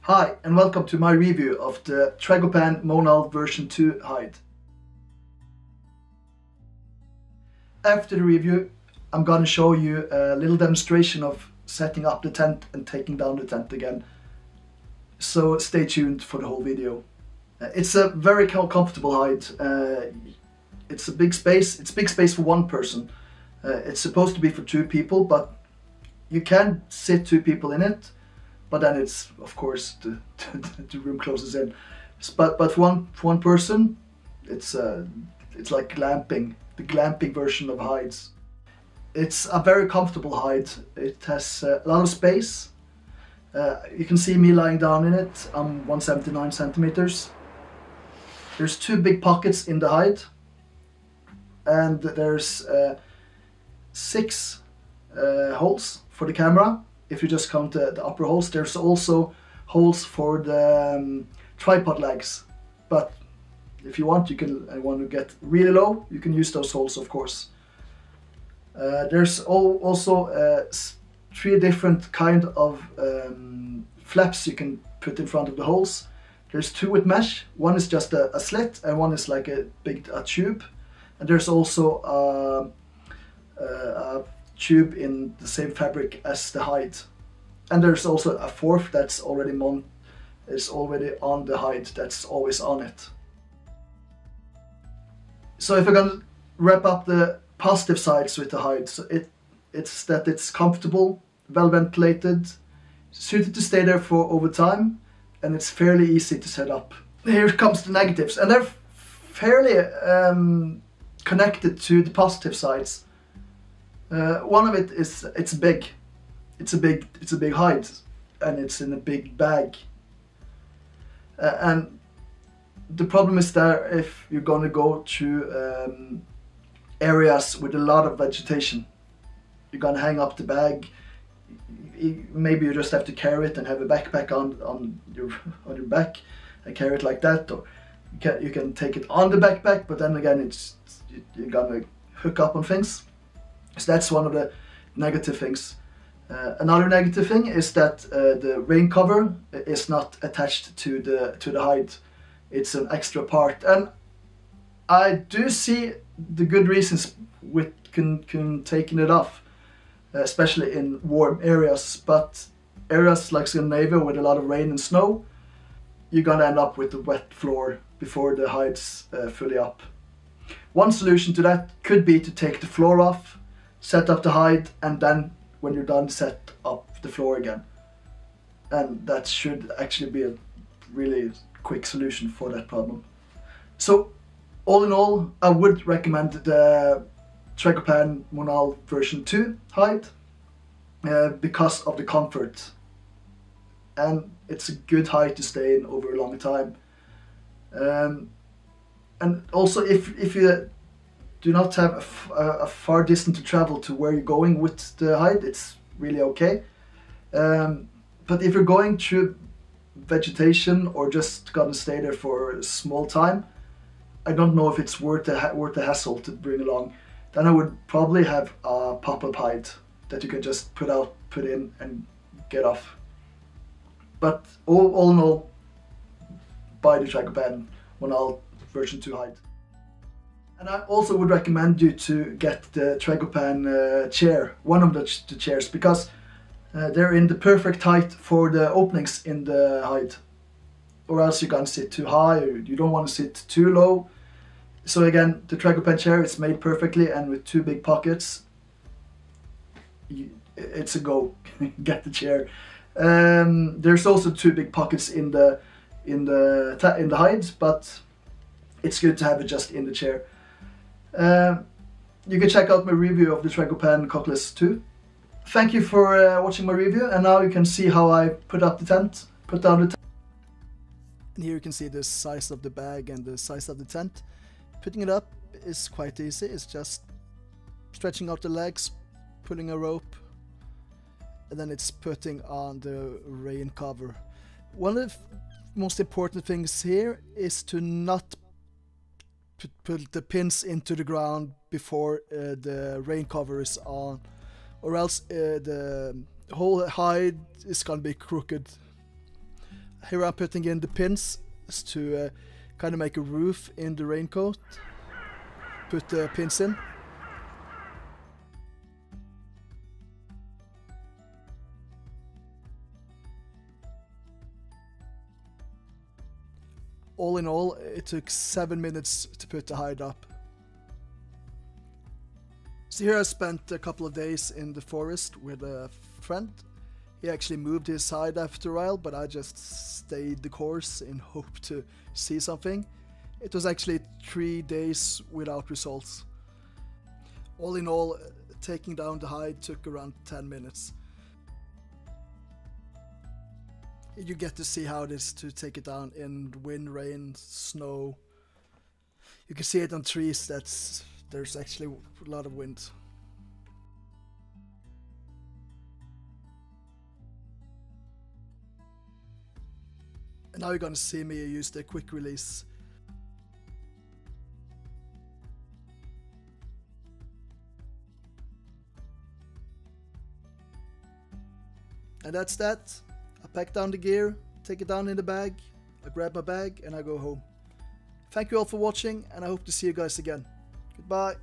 Hi and welcome to my review of the Tragopan Monal V2 hide. After the review I'm gonna show you a little demonstration of setting up the tent and taking down the tent again. So stay tuned for the whole video. It's a very comfortable hide. It's a big space. It's big space for one person. It's supposed to be for two people, but you can sit two people in it. But then it's, of course, the room closes in. But for one person, it's like glamping, the glamping version of hides. It's a very comfortable hide. It has a lot of space. You can see me lying down in it. I'm 179 centimeters. There's two big pockets in the hide, and there's 6 holes for the camera. If you just count the upper holes, there's also holes for the tripod legs. But if you want, want to get really low, you can use those holes, of course. There's also 3 different kind of flaps you can put in front of the holes. There's 2 with mesh. One is just a slit, and one is like a big tube. And there's also a tube in the same fabric as the hide, and there's also a 4th that's already on the hide, that's always on it. So if I'm gonna wrap up the positive sides with the hide, so it's that it's comfortable, well ventilated, suited to stay there for over time, and it's fairly easy to set up. Here comes the negatives, and they're fairly connected to the positive sides. One of it is it's big. It's a big hide, and it's in a big bag. And the problem is that if you're going to go to areas with a lot of vegetation, you're going to hang up the bag. Maybe you just have to carry it and have a backpack on your back and carry it like that, or you can take it on the backpack. But then again, you're gonna hook up on things. So that's one of the negative things. Another negative thing is that the rain cover is not attached to the hide. It's an extra part, and I do see the good reasons with taking it off, especially in warm areas. But areas like Scandinavia with a lot of rain and snow, you're gonna end up with a wet floor before the hide's fully up. One solution to that could be to take the floor off, set up the hide, and then when you're done, set up the floor again. And that should actually be a really quick solution for that problem. So all in all, I would recommend the Tragopan Monal V2 hide because of the comfort, and it's a good hide to stay in over a long time. And also, if you do not have a far distance to travel to where you're going with the hide, it's really okay. But if you're going through vegetation or just gonna stay there for a small time, I don't know if it's worth the hassle to bring along. Then I would probably have a pop-up hide that you can just put in and get off. But all in all, buy the Tragopan Monal V2 hide. And I also would recommend you to get the Tragopan chair, one of the chairs, because they're in the perfect height for the openings in the hide. Or else you're gonna sit too high, or you don't want to sit too low. So again, the Tragopan chair is made perfectly, and with 2 big pockets, it's a go. Get the chair. There's also 2 big pockets in the hide, but it's good to have it just in the chair. You can check out my review of the Tragopan Cockless 2. Thank you for watching my review, and now you can see how I put down the tent. And here you can see the size of the bag and the size of the tent. Putting it up is quite easy. It's just stretching out the legs, pulling a rope, and then it's putting on the rain cover. One of the most important things here is to not put the pins into the ground before the rain cover is on, or else the whole hide is gonna be crooked. Here I'm putting in the pins to kind of make a roof in the raincoat. Put the pins in. All in all, it took 7 minutes to put the hide up. So here I spent a couple of days in the forest with a friend. He actually moved his hide after a while, but I just stayed the course in hope to see something. It was actually 3 days without results. All in all, taking down the hide took around 10 minutes. You get to see how it is to take it down in wind, rain, snow. You can see it on trees there's actually a lot of wind. And now you're gonna see me use the quick release. And that's that. I pack down the gear, take it down in the bag, I grab my bag and I go home. Thank you all for watching, and I hope to see you guys again. Goodbye.